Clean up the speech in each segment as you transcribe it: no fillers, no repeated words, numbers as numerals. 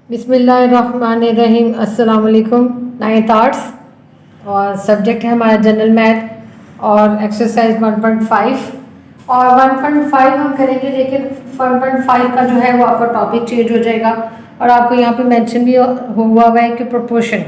बिस्मिल्लाहिर्रहमानिर्रहीम। अस्सलाम वालेकुम। नाइन्थ आर्ट्स और सब्जेक्ट है हमारा जनरल मैथ और एक्सरसाइज 1.5 और 1.5 हम करेंगे, लेकिन 1.5 का जो है वो आपका टॉपिक चेंज हो जाएगा और आपको यहाँ पे मेंशन भी हुआ है कि प्रोपोर्शन।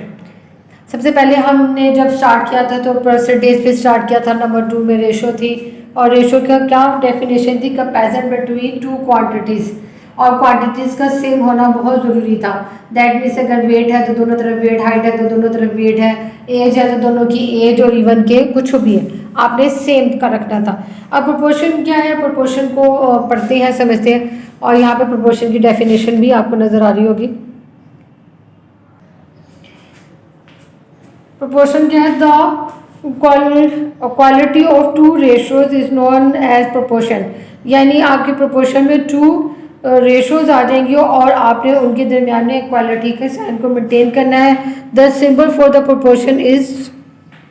सबसे पहले हमने जब स्टार्ट किया था तो परसेंटेज पे स्टार्ट किया था, नंबर 2 में रेशो थी और रेशो का क्या डेफिनेशन थी, कंपैरिजन बिटवीन टू क्वांटिटीज़ और क्वांटिटीज़ का सेम होना बहुत ज़रूरी था। दैट मीन्स अगर वेट है तो दोनों तरफ वेट, हाइट है तो दोनों तरफ वेट है, एज है तो दोनों की एज और इवन के कुछ भी है आपने सेम का रखना था। अब प्रोपोर्शन क्या है, प्रोपोर्शन को पढ़ते हैं, समझते हैं और यहाँ पे प्रोपोर्शन की डेफिनेशन भी आपको नज़र आ रही होगी। प्रोपोर्शन क्या है, the quality of two ratios is known as proportion. यानी आपके प्रोपोर्शन में टू रेशोज आ जाएंगी और आपने उनके दरमियान में इक्वालिटी के साइन को मेंटेन करना है। The symbol for the proportion is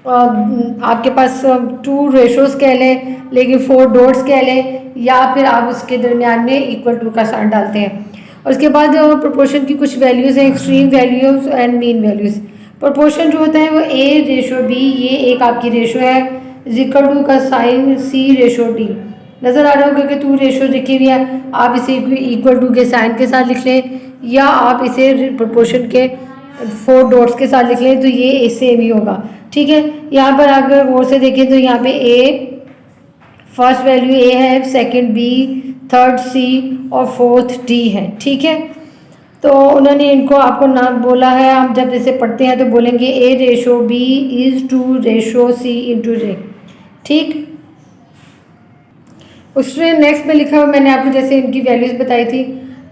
आपके पास टू रेशोज कह लें, लेकिन 4 डॉट्स कह लें, या फिर आप उसके दरमियान में इक्वल टू का साइन डालते हैं। और उसके बाद प्रोपोर्शन की कुछ वैल्यूज़ हैं, extreme values and mean values. Proportion जो होता है वो ए रेशो बी, ये एक आपकी रेशो है, इक्वल टू का साइन सी रेशो डी। नज़र आ रहा होगा कि 2 रेशो लिखी हुई है, आप इसे इक्वल टू के साइन के साथ लिख लें या आप इसे प्रोपोर्शन के 4 डॉट्स के साथ लिख लें, तो ये सेम ही होगा। ठीक है, यहाँ पर अगर गौर से देखें तो यहाँ पे ए फर्स्ट वैल्यू ए है, सेकंड बी, थर्ड सी और फोर्थ डी है। ठीक है, तो उन्होंने इनको आपको नाम बोला है, हम जब इसे पढ़ते हैं तो बोलेंगे A ratio B is to ratio C into J. ठीक, उसमें नेक्स्ट में लिखा हुआ मैंने आपको जैसे इनकी वैल्यूज़ बताई थी,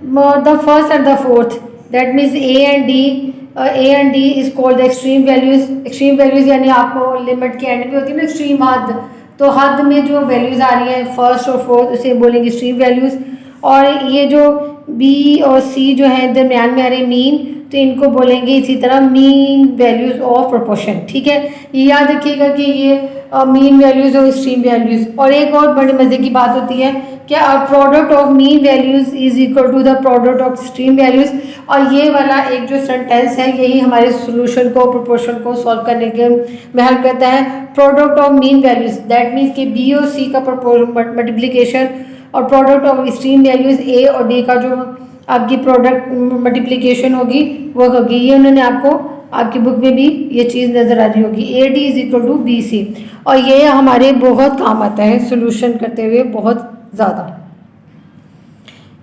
the first and the fourth, that means A and D is called the extreme values. Extreme values यानी आपको लिमिट के एंड पे होती है ना एक्सट्रीम हद, तो हद में जो वैल्यूज़ आ रही है फर्स्ट और फोर्थ उसे बोलेंगे एक्सट्रीम वैल्यूज़। और ये जो बी और सी जो है दरमियान में आ रहे मीन, तो इनको बोलेंगे इसी तरह मीन वैल्यूज़ ऑफ प्रोपोर्शन। ठीक है, ये याद रखिएगा कि ये मीन वैल्यूज़ और एक्सट्रीम वैल्यूज़। और एक और बड़े मज़े की बात होती है कि product of mean values is equal to the product of extreme values. और ये वाला एक जो सेंटेंस है यही हमारे सोल्यूशन को, प्रोपोर्शन को सॉल्व करने के में हेल्प करता है। Product of mean values that means कि बी और सी का मल्टीप्लिकेशन और प्रोडक्ट ऑफ एक्सट्रीम वैल्यूज़ ए और डी का जो आपकी प्रोडक्ट मल्टीप्लिकेशन होगी वो होगी। ये उन्होंने आपको आपकी बुक में भी ये चीज़ नज़र आ रही होगी, A D is equal to B C. और ये हमारे बहुत काम आता है सोल्यूशन करते हुए बहुत ज़्यादा।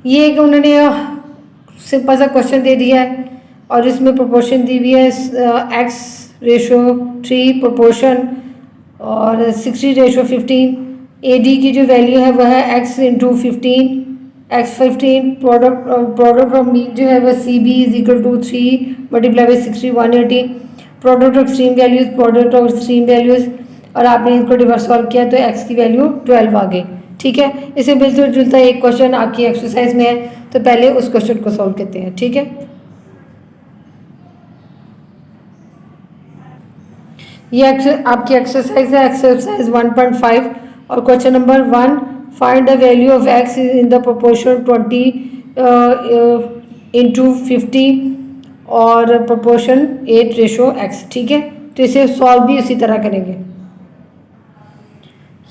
ये एक उन्होंने सिंपल सा क्वेश्चन दे दिया है और इसमें प्रोपोर्शन दी हुई है एक्स रेशो 3 प्रोपोर्शन और 60 रेशो 15। ए डी की जो वैल्यू है वह है X into 15, X 15। Product of mean जो है वह C B is equal to 3 multiply by 60 180। Product of extreme values, product of extreme values, और आपने इसको डिवर्स सॉल्व किया तो एक्स की वैल्यू 12 आ गई। ठीक है, इसे मिलता जुलता एक क्वेश्चन आपकी एक्सरसाइज में है, तो पहले उस क्वेश्चन को सॉल्व करते हैं। ठीक है, ये आपकी एक्सरसाइज है, एक्सरसाइज 1.5 और question number 1, find the value of x in the proportion 20 into 50 और प्रोपोर्शन 8 रेशो एक्स। ठीक है, तो इसे सॉल्व भी उसी तरह करेंगे।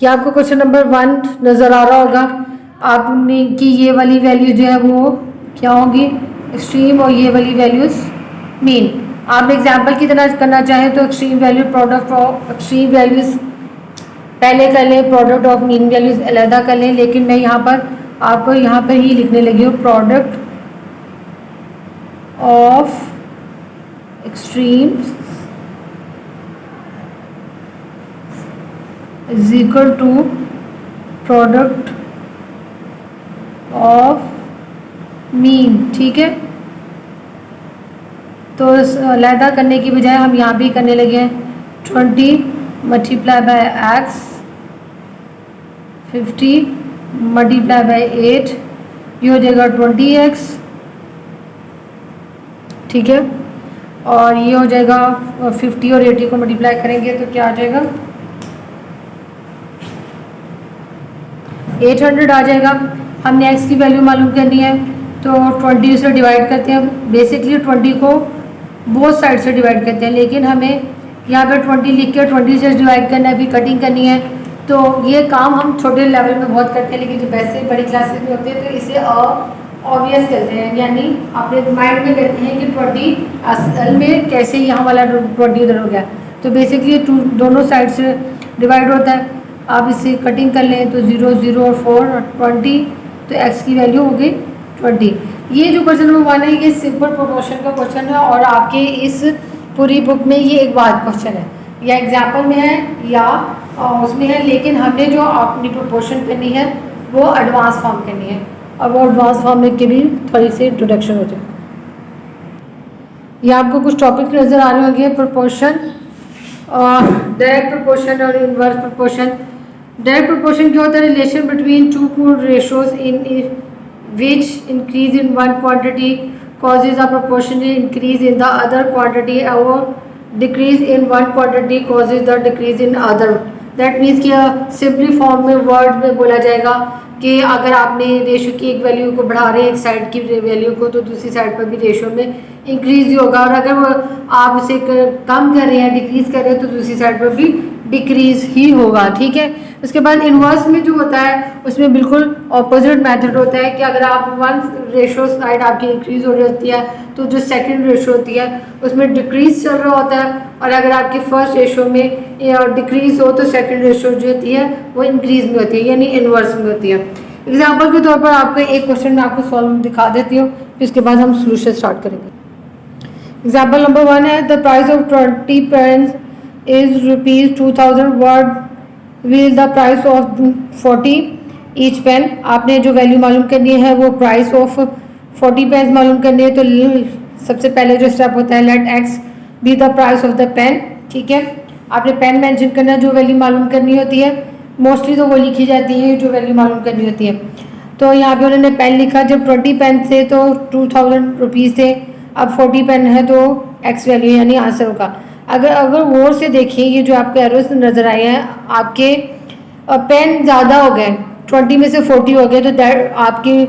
ये आपको क्वेश्चन नंबर 1 नज़र आ रहा होगा, आपने की ये वाली वैल्यू जो है वो क्या होगी, एक्सट्रीम, और ये वाली वैल्यूज़ मीन। आप एग्जाम्पल की तरह करना चाहें तो extreme value product of extreme values पहले कर लें, प्रोडक्ट ऑफ मीन वैल्यूज़ अलहदा कर लें, लेकिन मैं यहाँ पर आपको यहाँ पर ही लिखने लगी हूँ product of extremes is equal to product of mean. ठीक है, तो अलहदा करने की बजाय हम यहाँ भी करने लगे हैं 20 multiply by x 50 multiply by 8, ये हो जाएगा 20x। ठीक है, और ये हो जाएगा 50 और 80 को मल्टीप्लाई करेंगे तो क्या आ जाएगा 800 आ जाएगा। हमने x की वैल्यू मालूम करनी है तो 20 से डिवाइड करते हैं, बेसिकली 20 को बोथ साइड से डिवाइड करते हैं, लेकिन हमें यहाँ पे 20 लिख के 20 से डिवाइड करना है, फिर कटिंग करनी है। तो ये काम हम छोटे लेवल में बहुत करते हैं, लेकिन जब वैसे बड़ी क्लासेस में होते हैं तो इसे ऑब्वियस करते हैं, यानी अपने माइंड में करते हैं कि 20 असल में कैसे यहाँ वाला 20 उधर हो गया। तो बेसिकली दोनों साइड से डिवाइड होता है। आप इसे कटिंग कर लें तो 0 0 और 4 और 20, तो x की वैल्यू हो गई 20। ये जो क्वेश्चन नंबर 1 है ये सिंपल प्रोपोर्शन का क्वेश्चन है, और आपके इस पूरी बुक में ये एक बार क्वेश्चन है, या एग्जाम्पल में है या उसमें है, लेकिन हमने जो अपनी प्रोपोर्शन करनी है वो एडवांस फॉर्म करनी है, और वो एडवांस फॉर्म में के भी थोड़ी सी इंट्रोडक्शन हो जाए। ये आपको कुछ टॉपिक नज़र आ रहे होंगे, प्रोपोर्शन, डायरेक्ट प्रोपोर्शन और इनवर्स प्रोपोर्शन। डायरेक्ट प्रोपोर्शन क्या होता है? Relation between two good ratios in which increase in one quantity causes a proportional increase in the other quantity or decrease in one quantity causes the decrease in other। That means कि simply form में word में बोला जाएगा कि अगर आपने ratio की एक वैल्यू को बढ़ा रहे हैं एक साइड की वैल्यू को, तो दूसरी साइड पर भी रेशो में इंक्रीज ही होगा, और अगर वो आप उसे कम कर रहे हैं, डिक्रीज कर रहे हैं, तो दूसरी साइड पर भी डिक्रीज ही होगा। ठीक है। उसके बाद इन्वर्स में जो होता है उसमें बिल्कुल ऑपोजिट मेथड होता है कि अगर आप वन रेशो साइड आपकी इंक्रीज हो रही होती है तो जो सेकंड रेशो होती है उसमें डिक्रीज चल रहा होता है, और अगर आपकी फर्स्ट रेशो में डिक्रीज हो तो सेकंड रेशो जो होती है वो इंक्रीज में होती है, यानी इन्वर्स में होती है। एग्जाम्पल के तौर पर आपको एक क्वेश्चन में आपको सॉल्व दिखा देती हूँ, फिर उसके बाद हम सोल्यूशन स्टार्ट करेंगे। एग्जाम्पल नंबर 1 है, the price of 20 pens is ₹2000, what will the price of 40 each pen. आपने जो वैल्यू मालूम करनी है वो प्राइस ऑफ 40 पेन्स मालूम करनी है, तो सबसे पहले जो स्टेप होता है, let X be the price of the pen. ठीक है। आपने पेन मेंशन करना है, जो वैल्यू मालूम करनी होती है, मोस्टली तो वो लिखी जाती है जो वैल्यू मालूम करनी होती है। तो यहाँ पे उन्होंने पेन लिखा, जब 20 पेन थे तो ₹2000 थे, अब 40 पेन है तो एक्स वैल्यू यानी आंसर होगा। अगर गौर से देखिए, ये जो आपके एरोस नज़र आए हैं, आपके पेन ज़्यादा हो गए, 20 में से 40 हो गए, तो दैट आपकी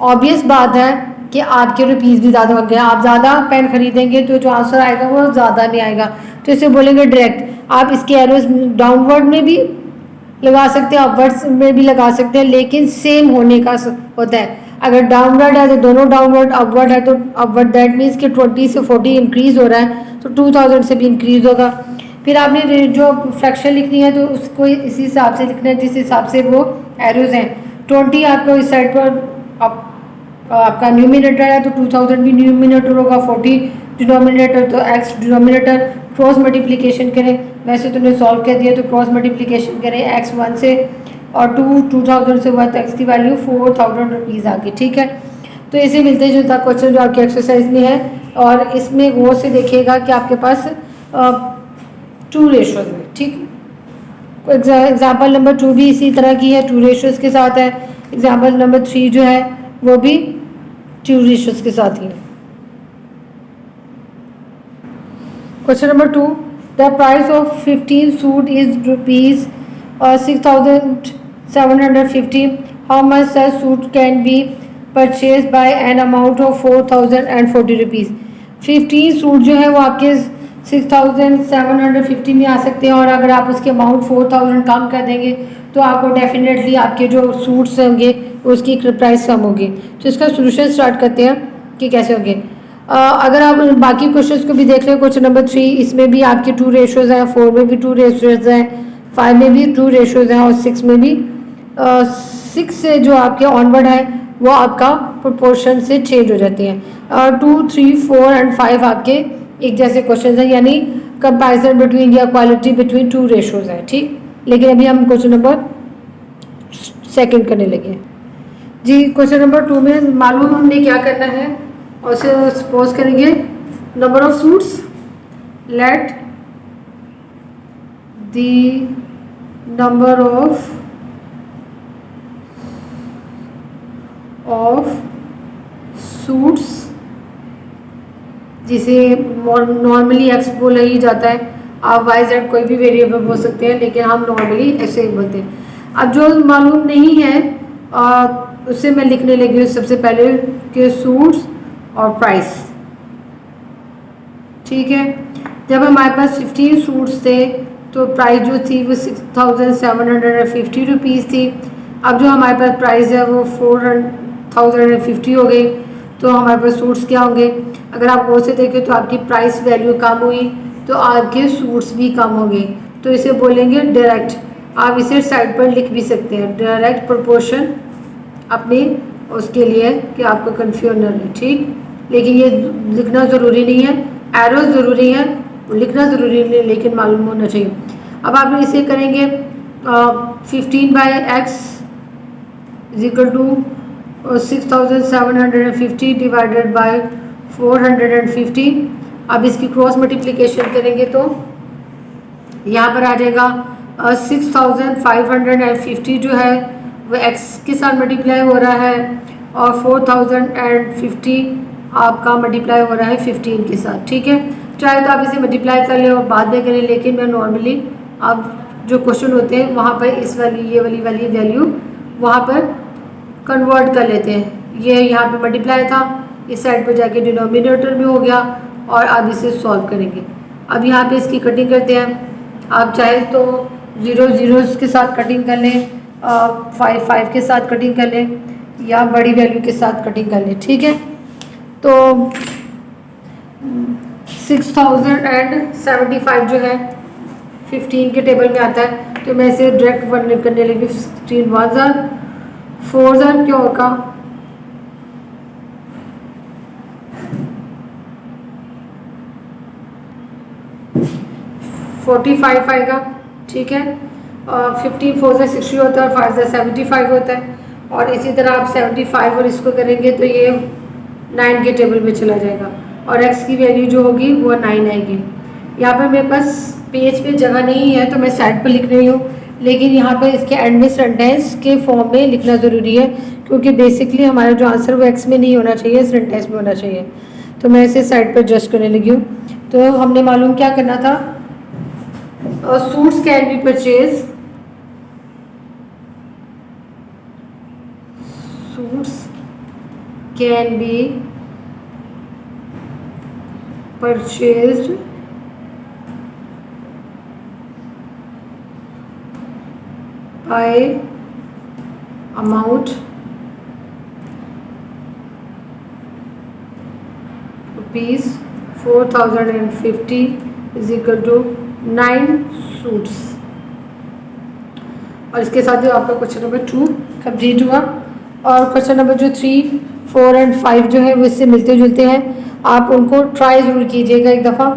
ऑब्वियस बात है कि आपके रुपीज़ भी ज़्यादा हो गए। आप ज़्यादा पेन खरीदेंगे तो जो आंसर आएगा वो ज़्यादा नहीं आएगा, तो इसे बोलेंगे डायरेक्ट। आप इसके एरोस डाउनवर्ड में भी लगा सकते हैं, अपवर्ड्स में भी लगा सकते हैं, लेकिन सेम होने का होता है। अगर डाउनवर्ड है तो दोनों डाउनवर्ड, अपवर्ड है तो अपवर्ड। दैट मीन्स कि 20 से 40 इंक्रीज हो रहा है तो 2000 से भी इंक्रीज होगा। फिर आपने जो फ्रैक्शन लिखनी है तो उसको इसी हिसाब से लिखना है जिस हिसाब से वो एरोज हैं। 20 आपको इस साइड पर आपका न्यूमिनेटर है तो 2000 भी न्यूमिनेटर होगा, 40 डिनोमिनेटर तो एक्स डिनोमिनेटर। क्रॉस मल्टीप्लिकेशन करें, वैसे तो सॉल्व कर दिया, तो क्रॉस मल्टीप्लिकेशन करें एक्स 1 से और 2000 से हुआ तो एक्स की वैल्यू ₹4000 आ गई। ठीक है। तो इसे मिलते जुलता क्वेश्चन जो आपके एक्सरसाइज में है, और इसमें गौर से देखिएगा कि आपके पास 2 रेशोज में। ठीक। एग्जाम्पल नंबर 2 भी इसी तरह की है, 2 रेशोज के साथ है। एग्जाम्पल नंबर 3 जो है वो भी 2 रेशोज के साथ ही है। Question number 2, the price of 15 suit is ₹6,750। How much such suit can be purchase by an amount of ₹4,040। 15 suit जो है वो आपके 6,750 में आ सकते हैं, और अगर आप उसके अमाउंट 4,000 कम कर देंगे तो आपको डेफिनेटली आपके जो सूट्स होंगे उसकी प्राइस कम होगी। तो इसका सोल्यूशन स्टार्ट करते हैं कि कैसे होंगे। अगर आप बाकी क्वेश्चंस को भी देख लें, क्वेश्चन नंबर 3 इसमें भी आपके 2 रेशोज़ हैं, 4 में भी 2 रेशोज़ हैं, 5 में भी 2 रेशोज़ हैं, और 6 में भी 6 से जो आपके ऑनवर्ड है वो आपका प्रोपोर्शन से चेंज हो जाते हैं। 2, 3, 4 एंड 5 आपके एक जैसे क्वेश्चन हैं, यानी कंपैरिजन बिटवीन या क्वालिटी बिटवीन 2 रेशोज़ है। ठीक। लेकिन अभी हम क्वेश्चन नंबर 2 करने लगे जी। क्वेश्चन नंबर 2 में मालूम हमने क्या करना है, और उसे सपोज करेंगे number of suits, let the number of suits, जिसे नॉर्मली एक्स बोला ही जाता है, आप वाई जेड कोई भी वेरिएबल बोल सकते हैं, लेकिन हम नॉर्मली ऐसे ही बोलते हैं। अब जो मालूम नहीं है उससे मैं लिखने लगी हूँ सबसे पहले कि सूट्स और प्राइस। ठीक है। जब हमारे पास 15 सूट्स थे तो प्राइस जो थी वो 6,750 रुपीज़ थी। अब जो हमारे पास प्राइस है वो 4,050 हो गई। तो हमारे पास सूट्स क्या होंगे, अगर आप गौर से देखें तो आपकी प्राइस वैल्यू कम हुई तो आपके सूट्स भी कम होंगे। तो इसे बोलेंगे डायरेक्ट। आप इसे साइड पर लिख भी सकते हैं, डायरेक्ट प्रोपोर्शन अपनी उसके लिए कि आपको कन्फ्यूज न रहे, ठीक। लेकिन ये लिखना ज़रूरी नहीं है, एरो ज़रूरी है, लिखना ज़रूरी नहीं, लेकिन मालूम होना चाहिए। अब आप इसे करेंगे 15/x is equal to 6,750 divided by 450। अब इसकी क्रॉस मल्टीप्लिकेशन करेंगे तो यहाँ पर आ जाएगा 6,550 जो है वो x के साथ मल्टीप्लाई हो रहा है और 4,050 आपका मल्टीप्लाई हो रहा है 15 के साथ, ठीक है। चाहे तो आप इसे मल्टीप्लाई कर लें और बाद में करें, लेकिन मैं नॉर्मली अब जो क्वेश्चन होते हैं वहाँ पर इस वाली ये वाली वैल्यू वहाँ पर कन्वर्ट कर लेते हैं। ये यहाँ पे मल्टीप्लाई था, इस साइड पर जाके डिनोमिनेटर में हो गया और अब इसे सॉल्व करेंगे। अब यहाँ पे इसकी कटिंग करते हैं। आप चाहे तो 0 के साथ कटिंग कर लें, 5 के साथ कटिंग कर लें या बड़ी वैल्यू के साथ कटिंग कर लें, ठीक है। तो 6,075 जो है 15 के टेबल में आता है, तो मैं इसे डायरेक्ट वन करने लगी। 16 1 4 क्या होगा 45 आएगा, ठीक है। 15 4 60 होता है और 5 75 होता है। और इसी तरह आप 75 और इसको करेंगे तो ये 9 के टेबल में चला जाएगा और x की वैल्यू जो होगी वो 9 आएगी। यहाँ पर मेरे पास पेज पे जगह नहीं है तो मैं साइड पर लिख रही हूँ, लेकिन यहाँ पर इसके एंड में सेंटेंस के फॉर्म में लिखना ज़रूरी है, क्योंकि बेसिकली हमारा जो आंसर वो x में नहीं होना चाहिए, सेंटेंस में होना चाहिए। तो मैं इसे साइड पर जस्ट करने लगी हूँ। तो हमने मालूम क्या करना था, suits can be purchase, suits can be purchased by amount rupees 4,050 is equal to 9 suits. और इसके साथ जो आपका क्वेश्चन नंबर 2 कंप्लीट हुआ। और क्वेश्चन नंबर जो 3 4 और 5 जो है वो इससे मिलते जुलते हैं। आप उनको ट्राई ज़रूर कीजिएगा एक दफ़ा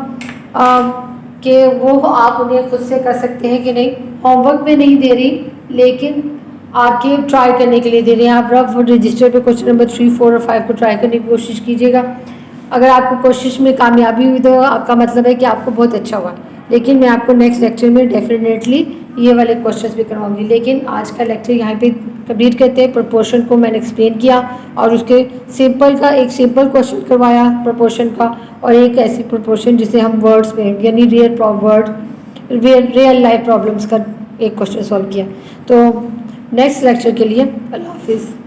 कि वो आप उन्हें खुद से कर सकते हैं कि नहीं। होमवर्क में नहीं दे रही, लेकिन आपके ट्राई करने के लिए दे रही हैं। आप रफ रजिस्टर पे क्वेश्चन नंबर 3 4 और 5 को ट्राई करने की कोशिश कीजिएगा। अगर आपको कोशिश में कामयाबी हुई तो आपका मतलब है कि आपको बहुत अच्छा हुआ। लेकिन मैं आपको नेक्स्ट लेक्चर में डेफिनेटली ये वाले क्वेश्चंस भी करवाऊंगी। लेकिन आज का लेक्चर यहाँ पे कंप्लीट करते हैं। प्रोपोर्शन को मैंने एक्सप्लेन किया और उसके एक सिंपल क्वेश्चन करवाया प्रोपोर्शन का, और एक ऐसी प्रोपोर्शन जिसे हम वर्ड्स में यानी रियल लाइफ प्रॉब्लम्स का एक क्वेश्चन सॉल्व किया। तो नेक्स्ट लेक्चर के लिए अल्लाह हाफिज़।